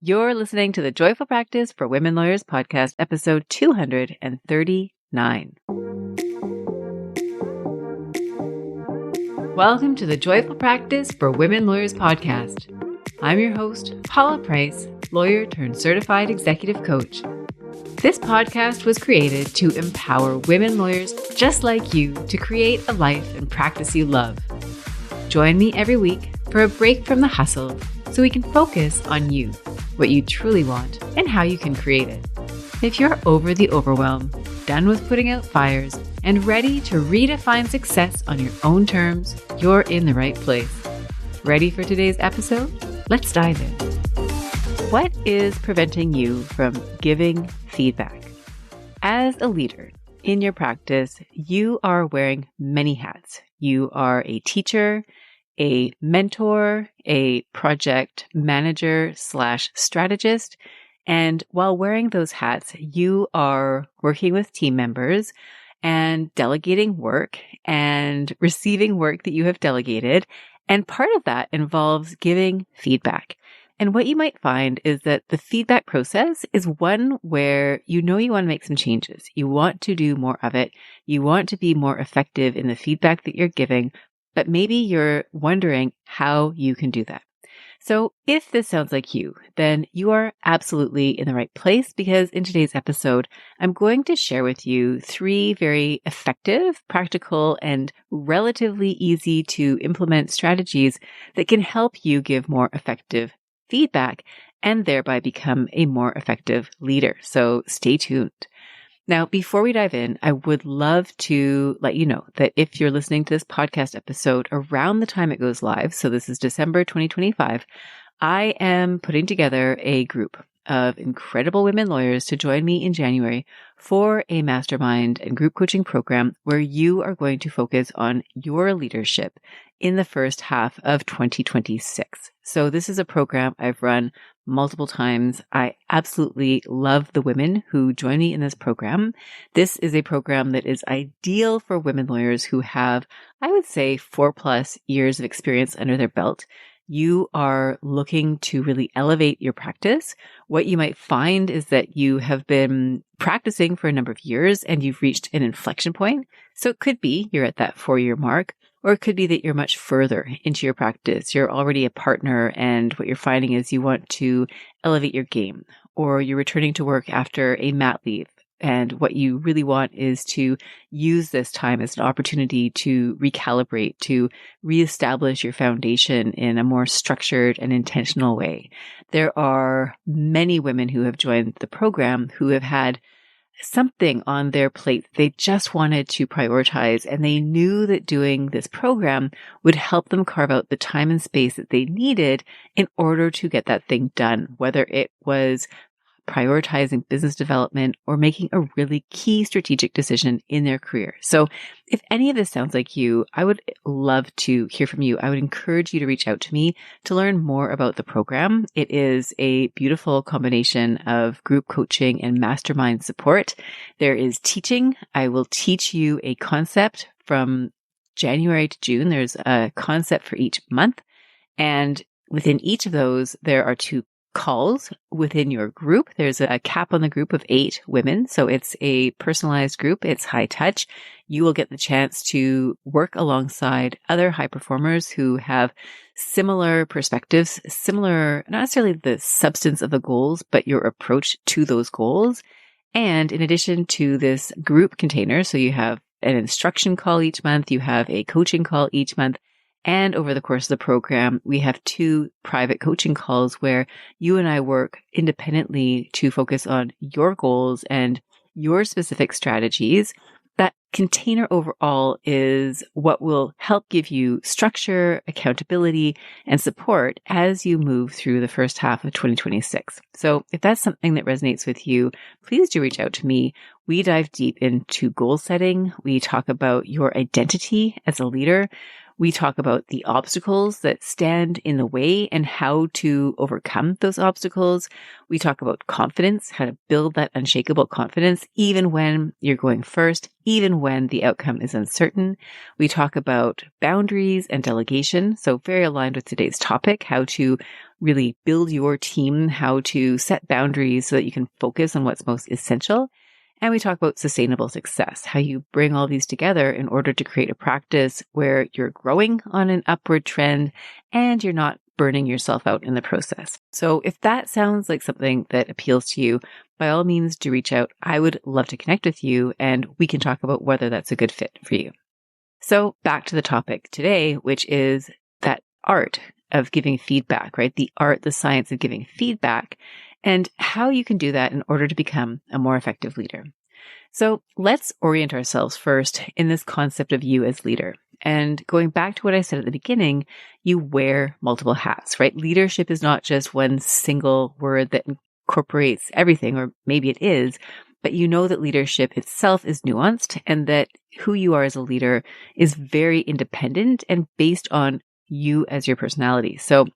You're listening to the Joyful Practice for Women Lawyers podcast, episode 239. Welcome to the Joyful Practice for Women Lawyers podcast. I'm your host, Paula Price, lawyer turned certified executive coach. This podcast was created to empower women lawyers just like you to create a life and practice you love. Join me every week for a break from the hustle so we can focus on you, what you truly want, and how you can create it. If you're over the overwhelm, done with putting out fires, and ready to redefine success on your own terms, you're in the right place. Ready for today's episode? Let's dive in. What is preventing you from giving feedback? As a leader in your practice, you are wearing many hats. You are a teacher, a mentor, a project manager / strategist. And while wearing those hats, you are working with team members and delegating work and receiving work that you have delegated. And part of that involves giving feedback. And what you might find is that the feedback process is one where you know you want to make some changes. You want to do more of it. You want to be more effective in the feedback that you're giving, but maybe you're wondering how you can do that. So if this sounds like you, then you are absolutely in the right place, because in today's episode, I'm going to share with you 3 very effective, practical, and relatively easy to implement strategies that can help you give more effective feedback and thereby become a more effective leader. So stay tuned. Now, before we dive in, I would love to let you know that if you're listening to this podcast episode around the time it goes live, so this is December 2025, I am putting together a group of incredible women lawyers to join me in January for a mastermind and group coaching program where you are going to focus on your leadership in the first half of 2026. So this is a program I've run multiple times. I absolutely love the women who join me in this program. This is a program that is ideal for women lawyers who have, I would say, 4+ years of experience under their belt. You are looking to really elevate your practice. What you might find is that you have been practicing for a number of years and you've reached an inflection point. So it could be you're at that 4-year mark, or it could be that you're much further into your practice. You're already a partner, and what you're finding is you want to elevate your game, or you're returning to work after a mat leave. And what you really want is to use this time as an opportunity to recalibrate, to reestablish your foundation in a more structured and intentional way. There are many women who have joined the program who have had something on their plate they just wanted to prioritize, and they knew that doing this program would help them carve out the time and space that they needed in order to get that thing done, whether it was prioritizing business development or making a really key strategic decision in their career. So if any of this sounds like you, I would love to hear from you. I would encourage you to reach out to me to learn more about the program. It is a beautiful combination of group coaching and mastermind support. There is teaching. I will teach you a concept from January to June. There's a concept for each month. And within each of those, there are 2 calls within your group. There's a cap on the group of 8 women. So it's a personalized group. It's high touch. You will get the chance to work alongside other high performers who have similar perspectives, similar, not necessarily the substance of the goals, but your approach to those goals. And in addition to this group container, so you have an instruction call each month, you have a coaching call each month. And over the course of the program, we have 2 private coaching calls where you and I work independently to focus on your goals and your specific strategies. That container overall is what will help give you structure, accountability, and support as you move through the first half of 2026. So if that's something that resonates with you, please do reach out to me. We dive deep into goal setting. We talk about your identity as a leader. We talk about the obstacles that stand in the way and how to overcome those obstacles. We talk about confidence, how to build that unshakable confidence, even when you're going first, even when the outcome is uncertain. We talk about boundaries and delegation. So very aligned with today's topic, how to really build your team, how to set boundaries so that you can focus on what's most essential. And we talk about sustainable success, how you bring all these together in order to create a practice where you're growing on an upward trend and you're not burning yourself out in the process. So if that sounds like something that appeals to you, by all means, do reach out. I would love to connect with you and we can talk about whether that's a good fit for you. So back to the topic today, which is that art of giving feedback, right? The art, the science of giving feedback, and how you can do that in order to become a more effective leader. So let's orient ourselves first in this concept of you as leader. And going back to what I said at the beginning, you wear multiple hats, right? Leadership is not just one single word that incorporates everything, or maybe it is, but you know that leadership itself is nuanced and that who you are as a leader is very independent and based on you as your personality. So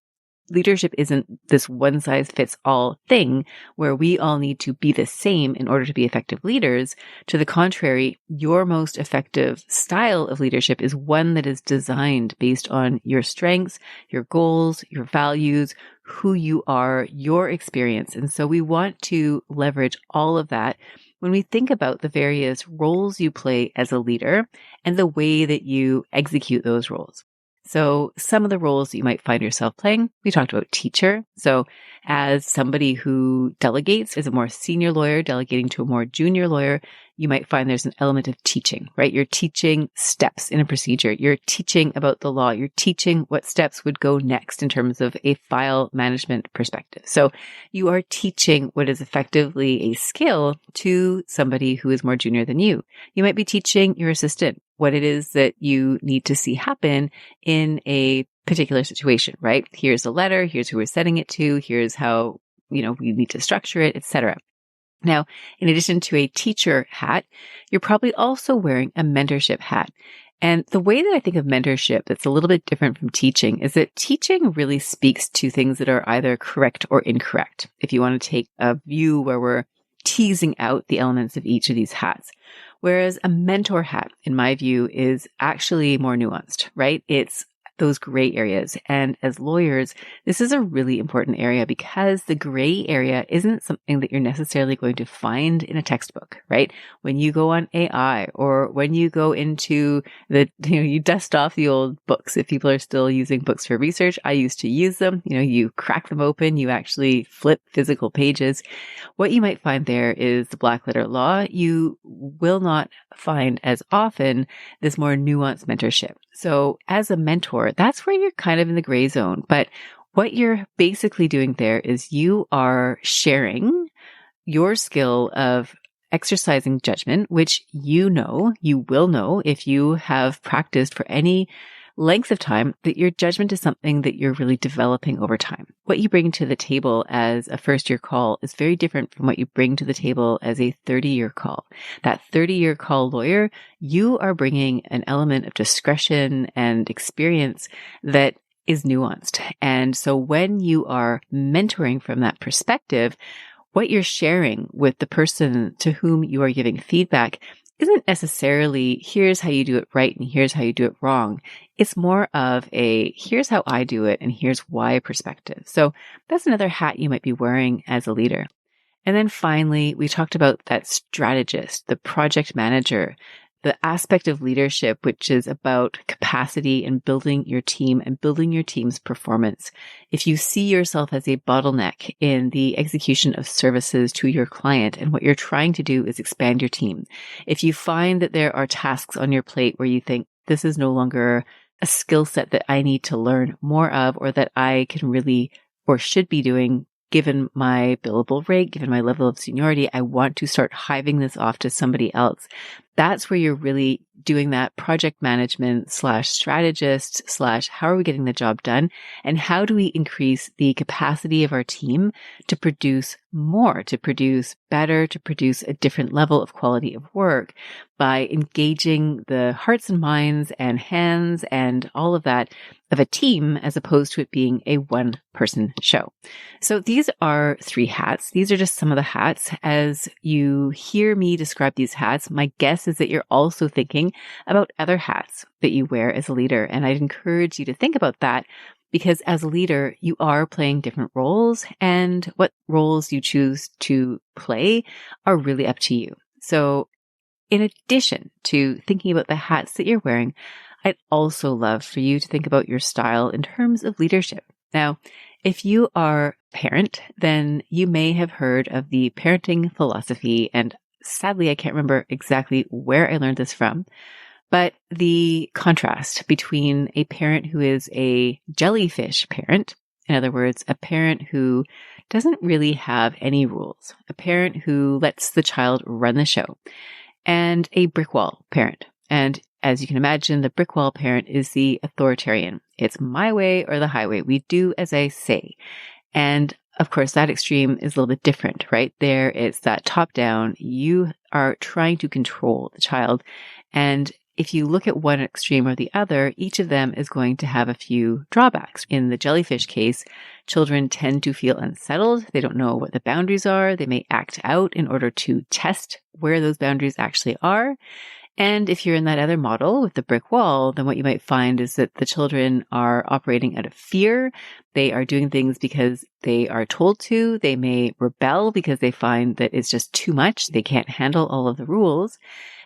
leadership isn't this one size fits all thing where we all need to be the same in order to be effective leaders. To the contrary, your most effective style of leadership is one that is designed based on your strengths, your goals, your values, who you are, your experience. And so we want to leverage all of that when we think about the various roles you play as a leader and the way that you execute those roles. So some of the roles that you might find yourself playing, we talked about teacher. So as somebody who delegates, as a more senior lawyer delegating to a more junior lawyer, you might find there's an element of teaching, right? You're teaching steps in a procedure. You're teaching about the law. You're teaching what steps would go next in terms of a file management perspective. So you are teaching what is effectively a skill to somebody who is more junior than you. You might be teaching your assistant what it is that you need to see happen in a particular situation, right? Here's a letter. Here's who we're sending it to. Here's how, we need to structure it, etc. Now, in addition to a teacher hat, you're probably also wearing a mentorship hat. And the way that I think of mentorship that's a little bit different from teaching is that teaching really speaks to things that are either correct or incorrect. If you want to take a view where we're teasing out the elements of each of these hats. Whereas a mentor hat, in my view, is actually more nuanced, right? It's those gray areas. And as lawyers, this is a really important area because the gray area isn't something that you're necessarily going to find in a textbook, right? When you go on AI or when you go into you dust off the old books. If people are still using books for research, I used to use them. You crack them open, you actually flip physical pages. What you might find there is the black letter law. You will not find as often this more nuanced mentorship. So as a mentor, that's where you're kind of in the gray zone. But what you're basically doing there is you are sharing your skill of exercising judgment, which you will know if you have practiced for any length of time, that your judgment is something that you're really developing over time. What you bring to the table as a first-year call is very different from what you bring to the table as a 30-year call. That 30-year call lawyer, you are bringing an element of discretion and experience that is nuanced. And so when you are mentoring from that perspective, what you're sharing with the person to whom you are giving feedback isn't necessarily, here's how you do it right and here's how you do it wrong. It's more of a, here's how I do it and here's why perspective. So that's another hat you might be wearing as a leader. And then finally, we talked about that strategist, the project manager, the aspect of leadership, which is about capacity and building your team and building your team's performance. If you see yourself as a bottleneck in the execution of services to your client and what you're trying to do is expand your team, if you find that there are tasks on your plate where you think this is no longer a skill set that I need to learn more of or that I can really or should be doing, given my billable rate, given my level of seniority, I want to start hiving this off to somebody else. That's where you're really doing that project management / strategist / how are we getting the job done? And how do we increase the capacity of our team to produce more, to produce better, to produce a different level of quality of work by engaging the hearts and minds and hands and all of that of a team as opposed to it being a one-person show. So these are 3 hats. These are just some of the hats. As you hear me describe these hats, my guess is that you're also thinking about other hats that you wear as a leader. And I'd encourage you to think about that because as a leader, you are playing different roles, and what roles you choose to play are really up to you. So in addition to thinking about the hats that you're wearing, I'd also love for you to think about your style in terms of leadership. Now, if you are a parent, then you may have heard of the parenting philosophy, and sadly, I can't remember exactly where I learned this from, but the contrast between a parent who is a jellyfish parent, in other words, a parent who doesn't really have any rules, a parent who lets the child run the show, and a brick wall parent. And as you can imagine, the brick wall parent is the authoritarian. It's my way or the highway. We do as I say. And of course, that extreme is a little bit different, right? There, it's that top down. You are trying to control the child. And if you look at one extreme or the other, each of them is going to have a few drawbacks. In the jellyfish case, children tend to feel unsettled. They don't know what the boundaries are. They may act out in order to test where those boundaries actually are. And if you're in that other model with the brick wall, then what you might find is that the children are operating out of fear. They are doing things because they are told to. They may rebel because they find that it's just too much. They can't handle all of the rules.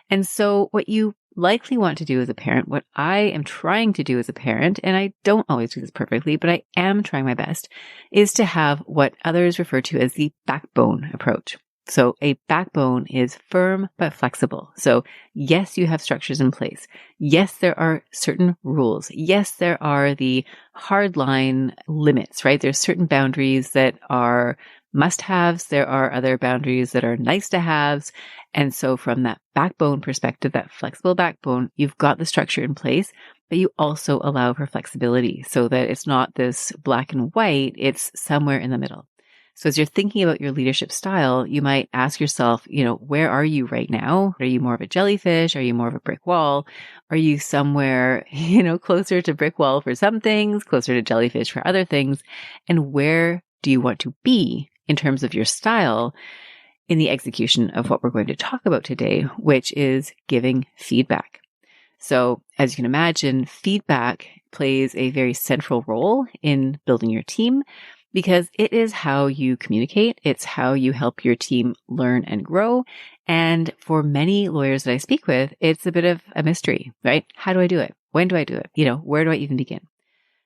And so what you likely want to do as a parent, what I am trying to do as a parent, and I don't always do this perfectly, but I am trying my best, is to have what others refer to as the backbone approach. So a backbone is firm but flexible. So yes, you have structures in place. Yes, there are certain rules. Yes, there are the hard line limits, right? There's certain boundaries that are must-haves. There are other boundaries that are nice-to-haves. And so from that backbone perspective, that flexible backbone, you've got the structure in place, but you also allow for flexibility so that it's not this black and white, it's somewhere in the middle. So as you're thinking about your leadership style, you might ask yourself, where are you right now? Are you more of a jellyfish? Are you more of a brick wall? Are you somewhere, closer to brick wall for some things, closer to jellyfish for other things? And where do you want to be in terms of your style in the execution of what we're going to talk about today, which is giving feedback? So as you can imagine, feedback plays a very central role in building your team, because it is how you communicate. It's how you help your team learn and grow. And for many lawyers that I speak with, it's a bit of a mystery, right? How do I do it? When do I do it? Where do I even begin?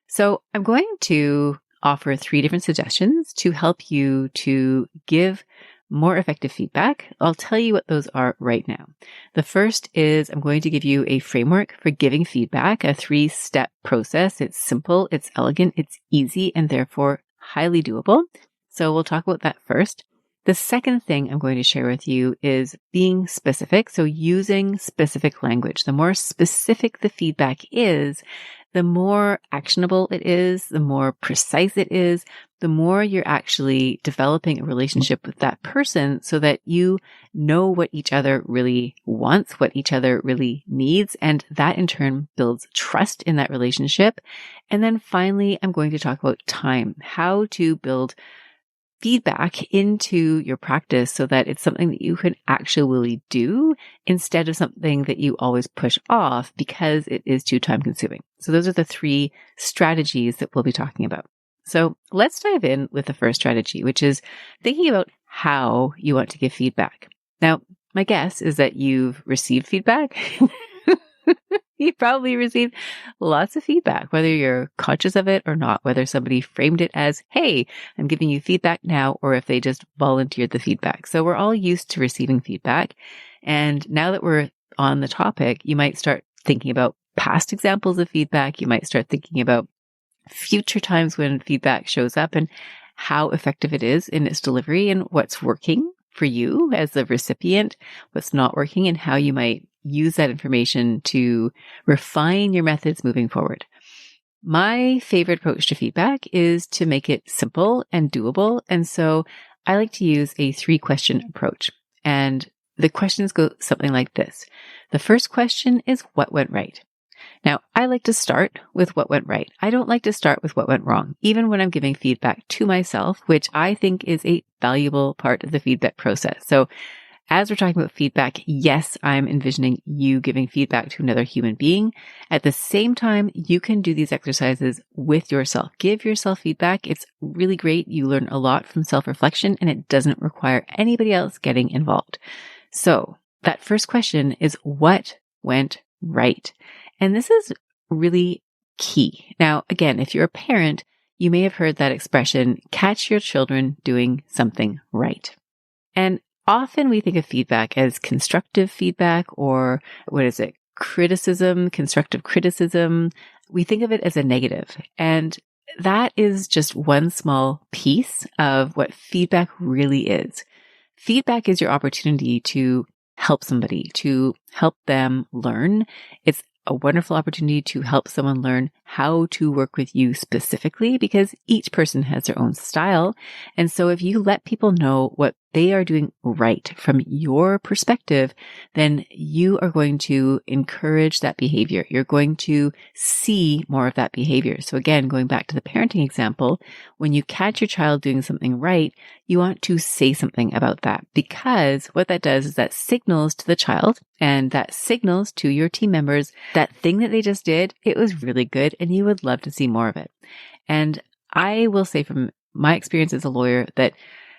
So I'm going to offer 3 different suggestions to help you to give more effective feedback. I'll tell you what those are right now. The first is I'm going to give you a framework for giving feedback, a 3-step process. It's simple, it's elegant, it's easy, and therefore highly doable. So we'll talk about that first. The second thing I'm going to share with you is being specific. So using specific language. The more specific the feedback is, the more actionable it is, the more precise it is, the more you're actually developing a relationship with that person so that you know what each other really wants, what each other really needs. And that in turn builds trust in that relationship. And then finally, I'm going to talk about time, how to build feedback into your practice so that it's something that you can actually do instead of something that you always push off because it is too time consuming. So those are the 3 strategies that we'll be talking about. So let's dive in with the first strategy, which is thinking about how you want to give feedback. Now, my guess is that you've received feedback. You probably received lots of feedback, whether you're conscious of it or not, whether somebody framed it as, hey, I'm giving you feedback now, or if they just volunteered the feedback. So we're all used to receiving feedback. And now that we're on the topic, you might start thinking about past examples of feedback. You might start thinking about future times when feedback shows up and how effective it is in its delivery and what's working for you as the recipient, what's not working, and how you might use that information to refine your methods moving forward. My favorite approach to feedback is to make it simple and doable. And so I like to use a 3-question approach. And the questions go something like this. The first question is what went right? Now, I like to start with what went right. I don't like to start with what went wrong, even when I'm giving feedback to myself, which I think is a valuable part of the feedback process. So as we're talking about feedback, yes, I'm envisioning you giving feedback to another human being. At the same time, you can do these exercises with yourself. Give yourself feedback. It's really great. You learn a lot from self-reflection, and it doesn't require anybody else getting involved. So that first question is what went right? And this is really key. Now, again, if you're a parent, you may have heard that expression, catch your children doing something right. And often we think of feedback as constructive feedback or criticism, constructive criticism. We think of it as a negative. And that is just one small piece of what feedback really is. Feedback is your opportunity to help somebody, to help them learn. It's a wonderful opportunity to help someone learn how to work with you specifically because each person has their own style. And so if you let people know what they are doing right from your perspective, then you are going to encourage that behavior. You're going to see more of that behavior. So again, going back to the parenting example, when you catch your child doing something right, you want to say something about that because what that does is that signals to the child and that signals to your team members that thing that they just did, it was really good and you would love to see more of it. And I will say from my experience as a lawyer that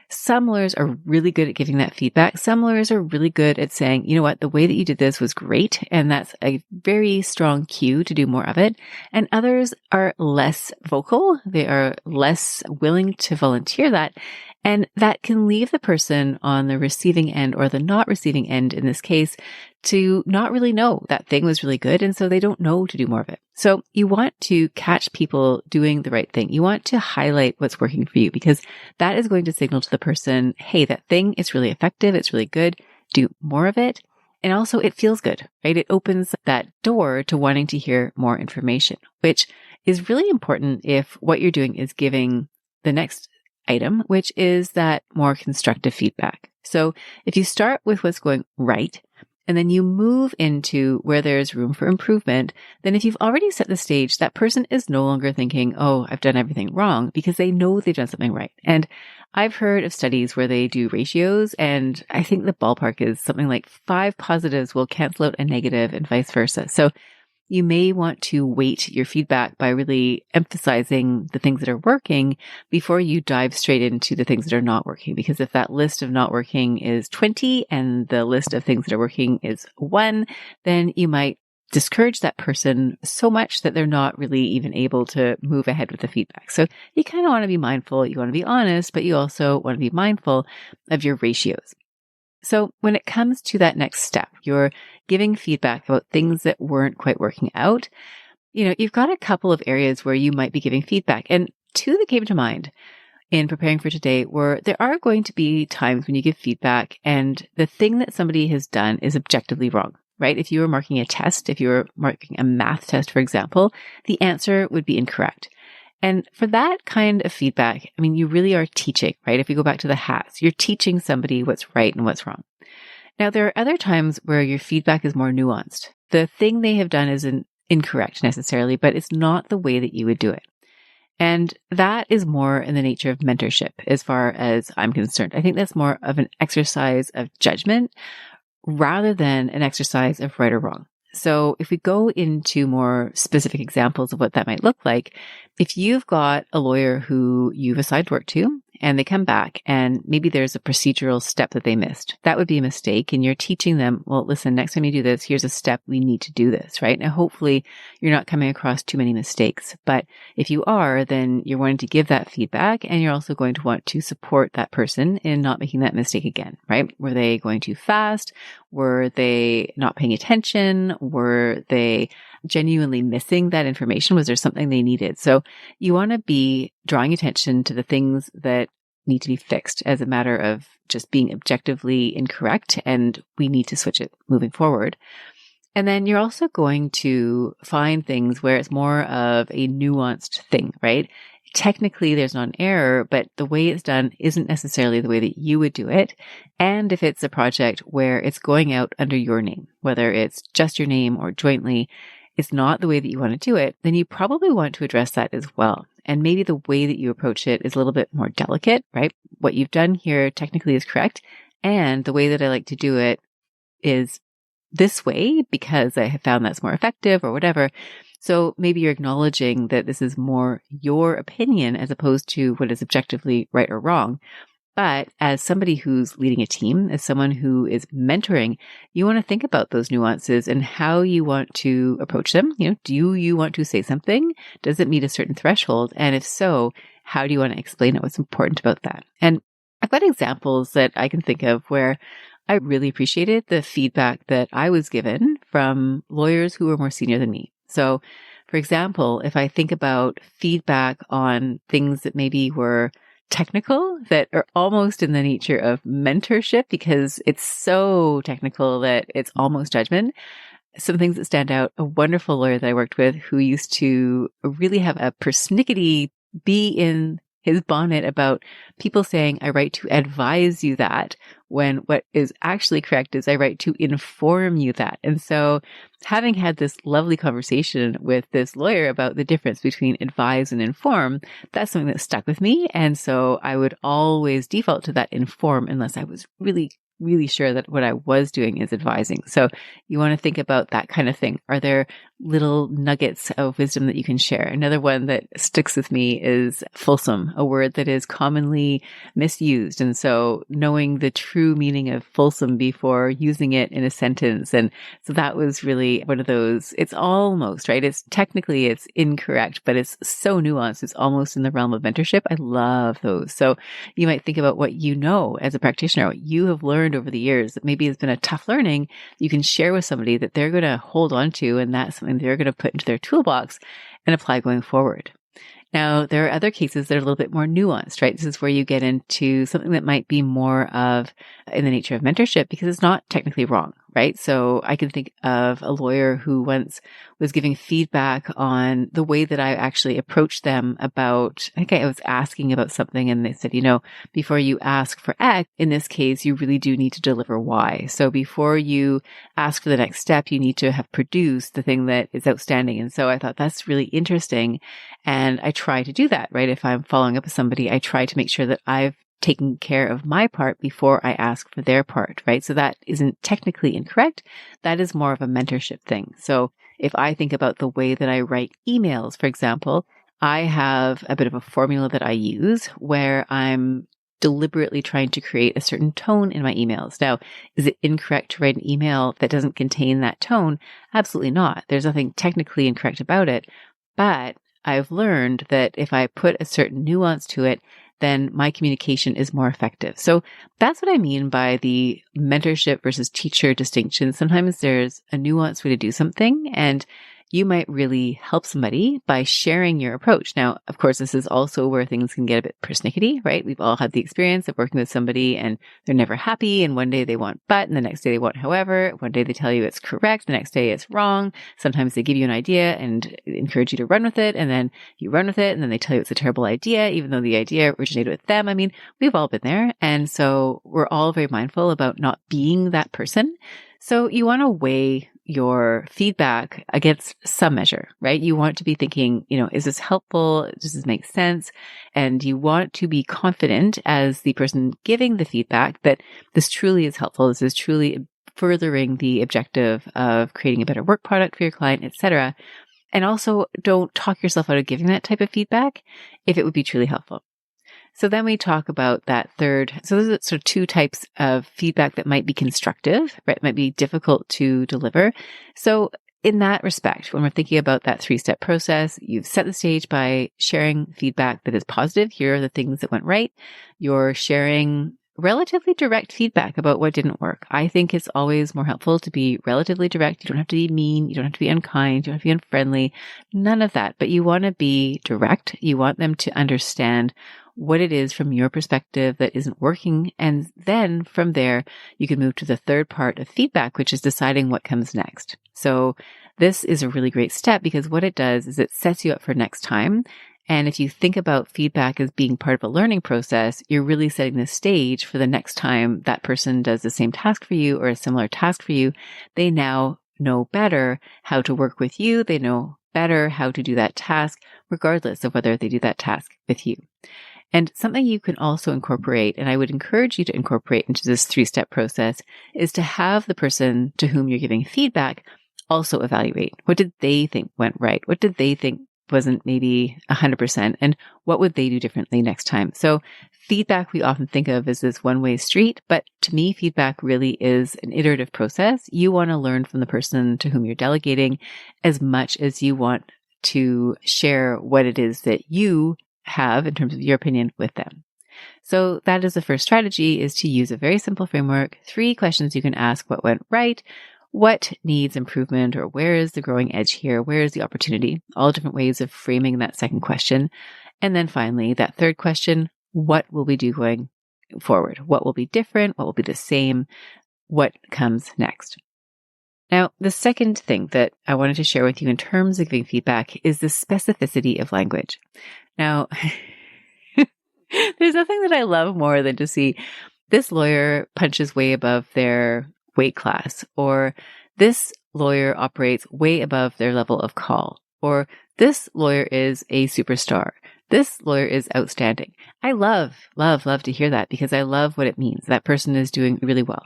some lawyers are really good at giving that feedback. Some lawyers are really good at saying, you know what, the way that you did this was great. And that's a very strong cue to do more of it. And others are less vocal. They are less willing to volunteer that. And that can leave the person on the receiving end or the not receiving end in this case to not really know that thing was really good. And so they don't know to do more of it. So you want to catch people doing the right thing. You want to highlight what's working for you because that is going to signal to the person, hey, that thing is really effective. It's really good. Do more of it. And also it feels good, right? It opens that door to wanting to hear more information, which is really important if what you're doing is giving the next item, which is that more constructive feedback. So if you start with what's going right, and then you move into where there's room for improvement, then if you've already set the stage, that person is no longer thinking, oh, I've done everything wrong because they know they've done something right. And I've heard of studies where they do ratios, and I think the ballpark is something like 5 positives will cancel out a negative and vice versa. So you may want to weight your feedback by really emphasizing the things that are working before you dive straight into the things that are not working. Because if that list of not working is 20 and the list of things that are working is 1, then you might discourage that person so much that they're not really even able to move ahead with the feedback. So you kind of want to be mindful. You want to be honest, but you also want to be mindful of your ratios. So when it comes to that next step, you're giving feedback about things that weren't quite working out. You've got a couple of areas where you might be giving feedback. And 2 that came to mind in preparing for today were there are going to be times when you give feedback and the thing that somebody has done is objectively wrong, right? If you were marking a test, if you were marking a math test, for example, the answer would be incorrect. And for that kind of feedback, you really are teaching, right? If you go back to the hats, you're teaching somebody what's right and what's wrong. Now, there are other times where your feedback is more nuanced. The thing they have done isn't incorrect necessarily, but it's not the way that you would do it. And that is more in the nature of mentorship as far as I'm concerned. I think that's more of an exercise of judgment rather than an exercise of right or wrong. So if we go into more specific examples of what that might look like, if you've got a lawyer who you've assigned work to and they come back and maybe there's a procedural step that they missed, that would be a mistake. And you're teaching them, well, listen, next time you do this, here's a step we need to do this, right? Now, hopefully you're not coming across too many mistakes, but if you are, then you're wanting to give that feedback and you're also going to want to support that person in not making that mistake again, right? Were they going too fast? Were they not paying attention? Were they genuinely missing that information? Was there something they needed? So you want to be drawing attention to the things that need to be fixed as a matter of just being objectively incorrect, and we need to switch it moving forward. And then you're also going to find things where it's more of a nuanced thing, right? Technically, there's not an error, but the way it's done isn't necessarily the way that you would do it. And if it's a project where it's going out under your name, whether it's just your name or jointly, it's not the way that you want to do it, then you probably want to address that as well. And maybe the way that you approach it is a little bit more delicate, right? What you've done here technically is correct. And the way that I like to do it is this way because I have found that's more effective or whatever. So maybe you're acknowledging that this is more your opinion as opposed to what is objectively right or wrong. But as somebody who's leading a team, as someone who is mentoring, you want to think about those nuances and how you want to approach them. Do you want to say something? Does it meet a certain threshold? And if so, how do you want to explain it? What's important about that? And I've got examples that I can think of where I really appreciated the feedback that I was given from lawyers who were more senior than me. So, for example, if I think about feedback on things that maybe were technical, that are almost in the nature of mentorship because it's so technical that it's almost judgment. Some things that stand out, a wonderful lawyer that I worked with who used to really have a persnickety bee in his bonnet about people saying, I write to advise you that, when what is actually correct is I write to inform you that. And so having had this lovely conversation with this lawyer about the difference between advise and inform, that's something that stuck with me. And so I would always default to that inform unless I was really sure that what I was doing is advising. So you want to think about that kind of thing. Are there little nuggets of wisdom that you can share? Another one that sticks with me is fulsome, a word that is commonly misused. And so knowing the true meaning of fulsome before using it in a sentence. And so that was really one of those, it's almost, right? It's technically it's incorrect, but it's so nuanced. It's almost in the realm of mentorship. I love those. So you might think about what you know as a practitioner, what you have learned over the years that maybe has been a tough learning. You can share with somebody that they're going to hold on to, and that's something they're going to put into their toolbox and apply going forward. Now, there are other cases that are a little bit more nuanced, right? This is where you get into something that might be more of in the nature of mentorship because it's not technically wrong, right? So I can think of a lawyer who once was giving feedback on the way that I actually approached them about, I think I was asking about something and they said, before you ask for X, in this case, you really do need to deliver Y. So before you ask for the next step, you need to have produced the thing that is outstanding. And so I thought that's really interesting. And I try to do that, right? If I'm following up with somebody, I try to make sure that I've taken care of my part before I ask for their part, right? So that isn't technically incorrect. That is more of a mentorship thing. So if I think about the way that I write emails, for example, I have a bit of a formula that I use where I'm deliberately trying to create a certain tone in my emails. Now, is it incorrect to write an email that doesn't contain that tone? Absolutely not. There's nothing technically incorrect about it, but I've learned that if I put a certain nuance to it, then my communication is more effective. So that's what I mean by the mentorship versus teacher distinction. Sometimes there's a nuanced way to do something, and you might really help somebody by sharing your approach. Now, of course, this is also where things can get a bit persnickety, right? We've all had the experience of working with somebody and they're never happy. And one day they want but, and the next day they want however. One day they tell you it's correct. The next day it's wrong. Sometimes they give you an idea and encourage you to run with it. And then you run with it. And then they tell you it's a terrible idea, even though the idea originated with them. I mean, we've all been there. And so we're all very mindful about not being that person. So you want to weigh your feedback against some measure, right? You want to be thinking, is this helpful? Does this make sense? And you want to be confident as the person giving the feedback that this truly is helpful. This is truly furthering the objective of creating a better work product for your client, etc. And also don't talk yourself out of giving that type of feedback if it would be truly helpful. So then we talk about that third. So those are sort of two types of feedback that might be constructive, right? It might be difficult to deliver. So in that respect, when we're thinking about that 3-step process, you've set the stage by sharing feedback that is positive. Here are the things that went right. You're sharing relatively direct feedback about what didn't work. I think it's always more helpful to be relatively direct. You don't have to be mean. You don't have to be unkind. You don't have to be unfriendly. None of that. But you want to be direct. You want them to understand what it is from your perspective that isn't working. And then from there, you can move to the third part of feedback, which is deciding what comes next. So this is a really great step because what it does is it sets you up for next time. And if you think about feedback as being part of a learning process, you're really setting the stage for the next time that person does the same task for you or a similar task for you. They now know better how to work with you. They know better how to do that task, regardless of whether they do that task with you. And something you can also incorporate, and I would encourage you to incorporate into this 3-step process, is to have the person to whom you're giving feedback also evaluate. What did they think went right? What did they think wasn't maybe 100%? And what would they do differently next time? So feedback we often think of as this one-way street, but to me, feedback really is an iterative process. You want to learn from the person to whom you're delegating as much as you want to share what it is that you have in terms of your opinion with them. So that is the first strategy, is to use a very simple framework. 3 questions you can ask: what went right? What needs improvement, or where is the growing edge here? Where is the opportunity? All different ways of framing that second question. And then finally, that third question: what will we do going forward? What will be different? What will be the same? What comes next? Now, the second thing that I wanted to share with you in terms of giving feedback is the specificity of language. Now, there's nothing that I love more than to see this lawyer punches way above their weight class, or this lawyer operates way above their level of call, or this lawyer is a superstar. This lawyer is outstanding. I love to hear that because I love what it means. That person is doing really well.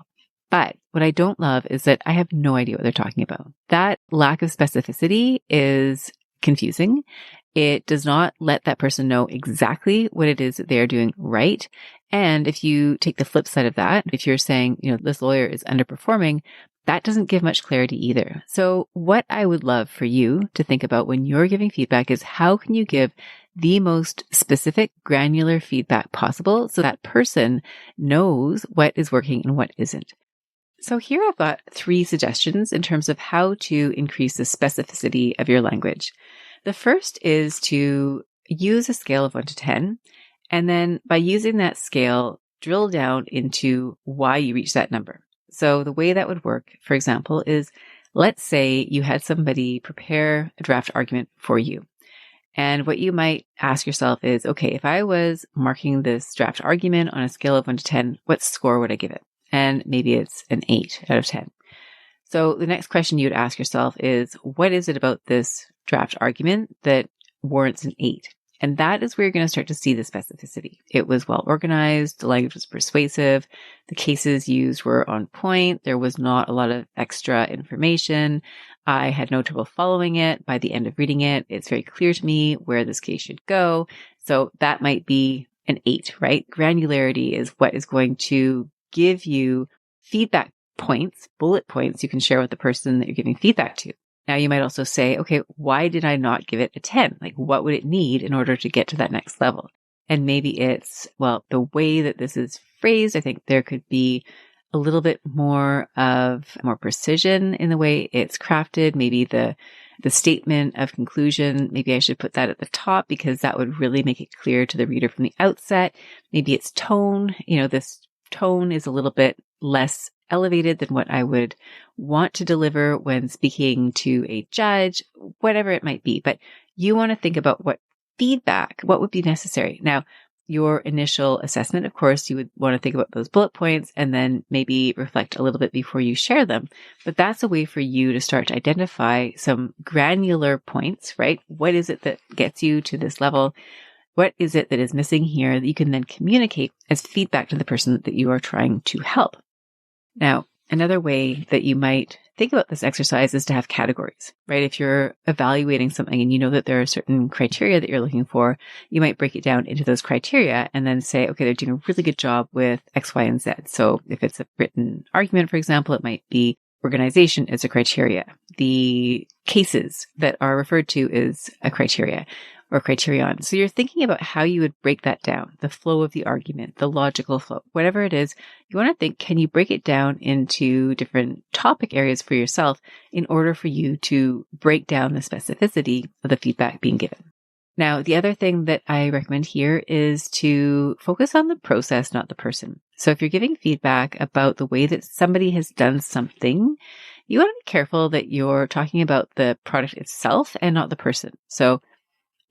But what I don't love is that I have no idea what they're talking about. That lack of specificity is confusing. It does not let that person know exactly what it is that they are doing right. And if you take the flip side of that, if you're saying, this lawyer is underperforming, that doesn't give much clarity either. So what I would love for you to think about when you're giving feedback is, how can you give the most specific, granular feedback possible so that person knows what is working and what isn't? So here I've got 3 suggestions in terms of how to increase the specificity of your language. The first is to use a scale of 1 to 10. And then by using that scale, drill down into why you reach that number. So the way that would work, for example, is, let's say you had somebody prepare a draft argument for you. And what you might ask yourself is, okay, if I was marking this draft argument on a scale of 1 to 10, what score would I give it? And maybe it's an 8 out of 10. So the next question you would ask yourself is, what is it about this draft argument that warrants an 8? And that is where you're going to start to see the specificity. It was well organized. The language was persuasive. The cases used were on point. There was not a lot of extra information. I had no trouble following it. By the end of reading it, it's very clear to me where this case should go. So that might be an 8, right? Granularity is what is going to give you feedback points, bullet points you can share with the person that you're giving feedback to. Now you might also say, okay, why did I not give it a 10? Like, what would it need in order to get to that next level? And maybe it's, well, the way that this is phrased, I think there could be a little bit more precision in the way it's crafted. Maybe the statement of conclusion, maybe I should put that at the top because that would really make it clear to the reader from the outset. Maybe it's tone, this tone is a little bit less elevated than what I would want to deliver when speaking to a judge, whatever it might be. But you want to think about what would be necessary. Now, your initial assessment, of course, you would want to think about those bullet points and then maybe reflect a little bit before you share them. But that's a way for you to start to identify some granular points, right? What is it that gets you to this level? What is it that is missing here that you can then communicate as feedback to the person that you are trying to help? Now, another way that you might think about this exercise is to have categories, right? If you're evaluating something and you know that there are certain criteria that you're looking for, you might break it down into those criteria and then say, okay, they're doing a really good job with X, Y, and Z. So if it's a written argument, for example, it might be organization is a criteria. The cases that are referred to is a criteria or criterion. So you're thinking about how you would break that down, the flow of the argument, the logical flow, whatever it is. You want to think, can you break it down into different topic areas for yourself in order for you to break down the specificity of the feedback being given? Now, the other thing that I recommend here is to focus on the process, not the person. So if you're giving feedback about the way that somebody has done something, you want to be careful that you're talking about the product itself and not the person. So,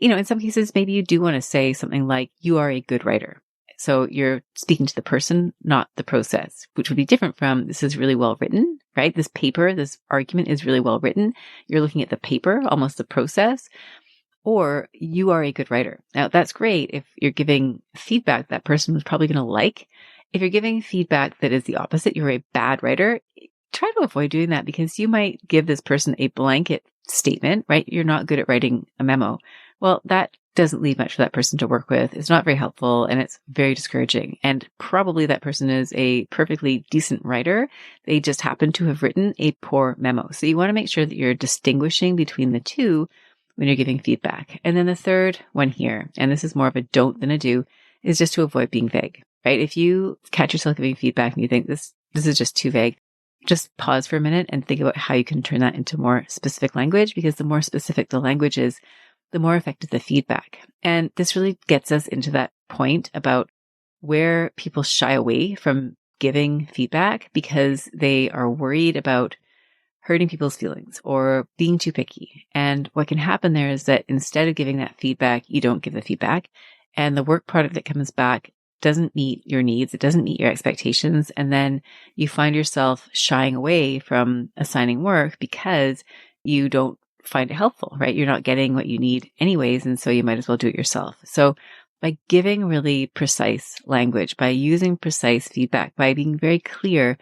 in some cases, maybe you do want to say something like, you are a good writer. So you're speaking to the person, not the process, which would be different from, this is really well written, right? This paper, this argument is really well written. You're looking at the paper, almost the process. Or you are a good writer. Now, that's great if you're giving feedback that person was probably going to like. If you're giving feedback that is the opposite, you're a bad writer, try to avoid doing that because you might give this person a blanket statement, right? You're not good at writing a memo. Well, that doesn't leave much for that person to work with. It's not very helpful and it's very discouraging. And probably that person is a perfectly decent writer. They just happen to have written a poor memo. So you want to make sure that you're distinguishing between the two when you're giving feedback. And then the third one here, and this is more of a don't than a do, is just to avoid being vague, right? If you catch yourself giving feedback and you think this is just too vague, just pause for a minute and think about how you can turn that into more specific language, because the more specific the language is, the more effective the feedback. And this really gets us into that point about where people shy away from giving feedback because they are worried about hurting people's feelings or being too picky. And what can happen there is that instead of giving that feedback, you don't give the feedback. And the work product that comes back doesn't meet your needs. It doesn't meet your expectations. And then you find yourself shying away from assigning work because you don't find it helpful, right? You're not getting what you need anyways. And so you might as well do it yourself. So by giving really precise language, by using precise feedback, by being very clear,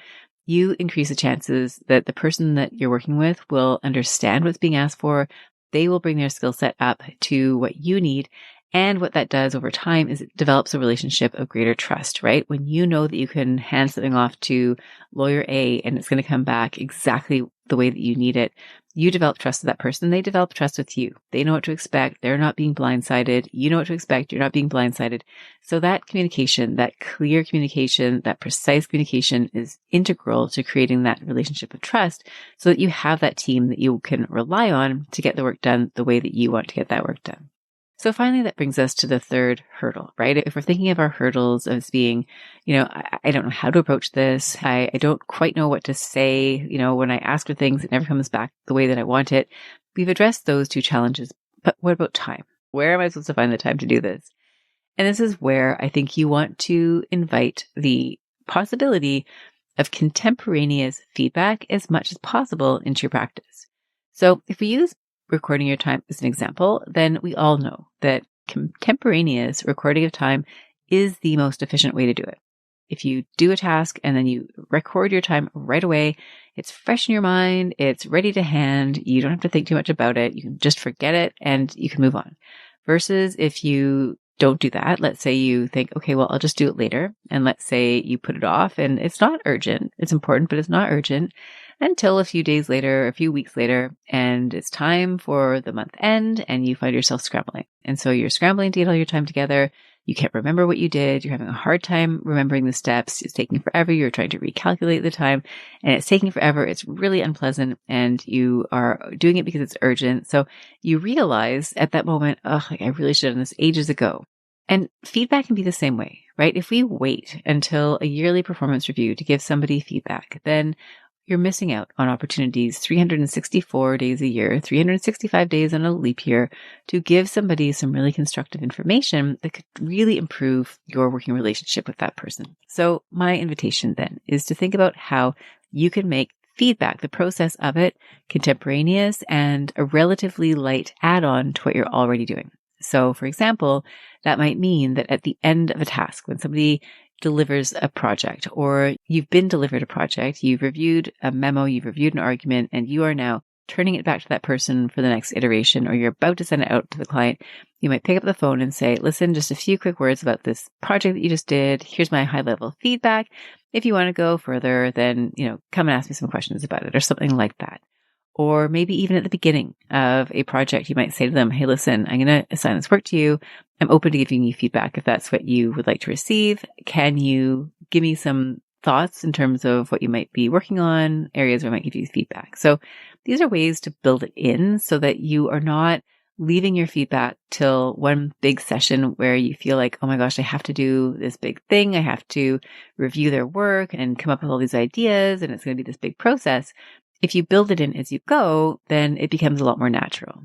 you increase the chances that the person that you're working with will understand what's being asked for. They will bring their skill set up to what you need. And what that does over time is it develops a relationship of greater trust, right? When you know that you can hand something off to lawyer A and it's going to come back exactly the way that you need it, you develop trust with that person. They develop trust with you. They know what to expect. They're not being blindsided. You know what to expect. You're not being blindsided. So that communication, that clear communication, that precise communication is integral to creating that relationship of trust so that you have that team that you can rely on to get the work done the way that you want to get that work done. So finally, that brings us to the third hurdle, right? If we're thinking of our hurdles as being, I don't know how to approach this. I don't quite know what to say. When I ask for things, it never comes back the way that I want it. We've addressed those two challenges, but what about time? Where am I supposed to find the time to do this? And this is where I think you want to invite the possibility of contemporaneous feedback as much as possible into your practice. So if we use recording your time as an example, then we all know that contemporaneous recording of time is the most efficient way to do it. If you do a task and then you record your time right away, it's fresh in your mind, it's ready to hand, you don't have to think too much about it, you can just forget it and you can move on. Versus if you don't do that, let's say you think, okay, well, I'll just do it later. And let's say you put it off and it's not urgent. It's important, but it's not urgent until a few days later, a few weeks later, and it's time for the month end and you find yourself scrambling. And so you're scrambling to get all your time together. You can't remember what you did. You're having a hard time remembering the steps. It's taking forever. You're trying to recalculate the time and it's taking forever. It's really unpleasant and you are doing it because it's urgent. So you realize at that moment, I really should have done this ages ago. And feedback can be the same way, right? If we wait until a yearly performance review to give somebody feedback, then you're missing out on opportunities 364 days a year, 365 days on a leap year to give somebody some really constructive information that could really improve your working relationship with that person. So my invitation then is to think about how you can make feedback, the process of it, contemporaneous and a relatively light add-on to what you're already doing. So for example, that might mean that at the end of a task, when somebody delivers a project or you've been delivered a project, you've reviewed a memo, you've reviewed an argument, and you are now turning it back to that person for the next iteration, or you're about to send it out to the client, you might pick up the phone and say, listen, just a few quick words about this project that you just did. Here's my high level feedback. If you want to go further, then, come and ask me some questions about it or something like that. Or maybe even at the beginning of a project, you might say to them, hey, listen, I'm going to assign this work to you. I'm open to giving you feedback if that's what you would like to receive. Can you give me some thoughts in terms of what you might be working on, areas where I might give you feedback? So these are ways to build it in so that you are not leaving your feedback till one big session where you feel like, oh my gosh, I have to do this big thing. I have to review their work and come up with all these ideas, and it's going to be this big process. If you build it in as you go, then it becomes a lot more natural.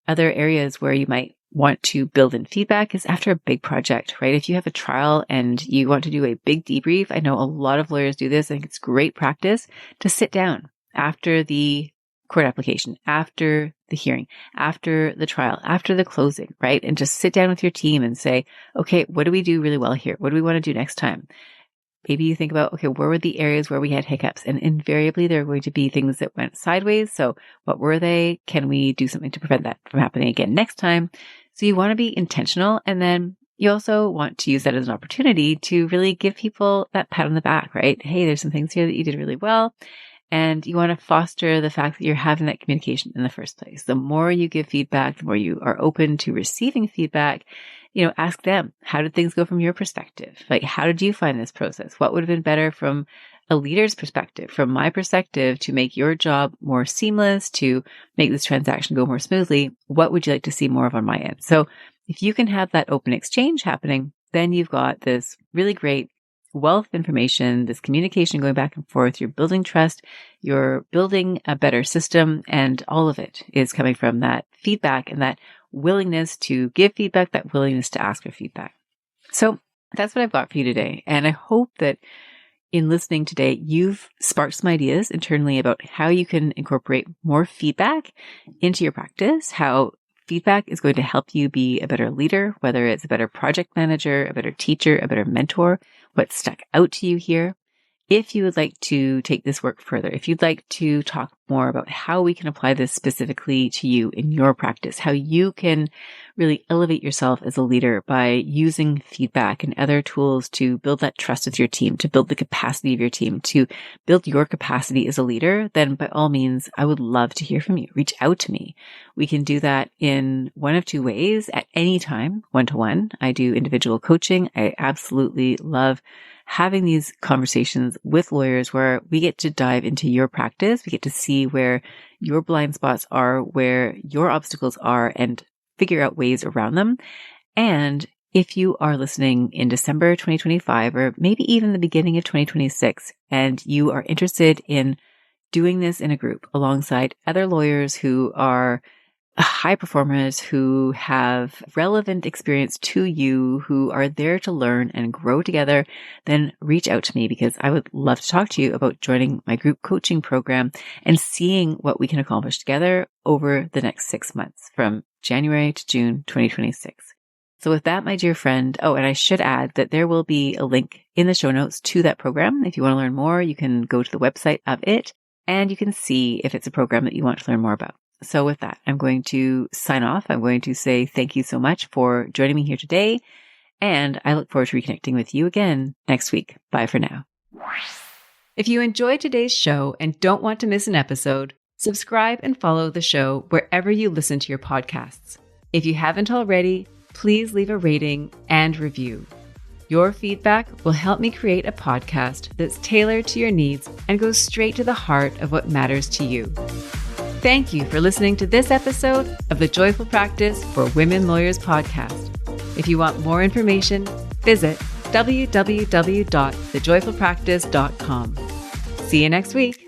Other areas where you might want to build in feedback is after a big project, right? If you have a trial and you want to do a big debrief, I know a lot of lawyers do this. I think it's great practice to sit down after the court application, after the hearing, after the trial, after the closing, right? And just sit down with your team and say, okay, what do we do really well here? What do we want to do next time? Maybe you think about, okay, where were the areas where we had hiccups? And invariably, there are going to be things that went sideways. So what were they? Can we do something to prevent that from happening again next time? So you want to be intentional. And then you also want to use that as an opportunity to really give people that pat on the back, right? Hey, there's some things here that you did really well. And you want to foster the fact that you're having that communication in the first place. The more you give feedback, the more you are open to receiving feedback. Ask them, how did things go from your perspective? Like, how did you find this process? What would have been better from a leader's perspective, from my perspective, to make your job more seamless, to make this transaction go more smoothly? What would you like to see more of on my end? So if you can have that open exchange happening, then you've got this really great wealth of information, this communication going back and forth. You're building trust, you're building a better system, and all of it is coming from that feedback and that willingness to give feedback, that willingness to ask for feedback. So that's what I've got for you today. And I hope that in listening today, you've sparked some ideas internally about how you can incorporate more feedback into your practice, how feedback is going to help you be a better leader, whether it's a better project manager, a better teacher, a better mentor. What stuck out to you here? If you would like to take this work further, if you'd like to talk more about how we can apply this specifically to you in your practice, how you can really elevate yourself as a leader by using feedback and other tools to build that trust with your team, to build the capacity of your team, to build your capacity as a leader, then by all means, I would love to hear from you. Reach out to me. We can do that in one of two ways at any time, one-to-one. I do individual coaching. I absolutely love having these conversations with lawyers where we get to dive into your practice. We get to see where your blind spots are, where your obstacles are, and figure out ways around them. And if you are listening in December 2025, or maybe even the beginning of 2026, and you are interested in doing this in a group alongside other lawyers who are high performers, who have relevant experience to you, who are there to learn and grow together, then reach out to me, because I would love to talk to you about joining my group coaching program and seeing what we can accomplish together over the next 6 months from January to June 2026. So with that, my dear friend, and I should add that there will be a link in the show notes to that program. If you want to learn more, you can go to the website of it and you can see if it's a program that you want to learn more about. So with that, I'm going to sign off. I'm going to say thank you so much for joining me here today. And I look forward to reconnecting with you again next week. Bye for now. If you enjoyed today's show and don't want to miss an episode, subscribe and follow the show wherever you listen to your podcasts. If you haven't already, please leave a rating and review. Your feedback will help me create a podcast that's tailored to your needs and goes straight to the heart of what matters to you. Thank you for listening to this episode of the Joyful Practice for Women Lawyers podcast. If you want more information, visit www.thejoyfulpractice.com. See you next week.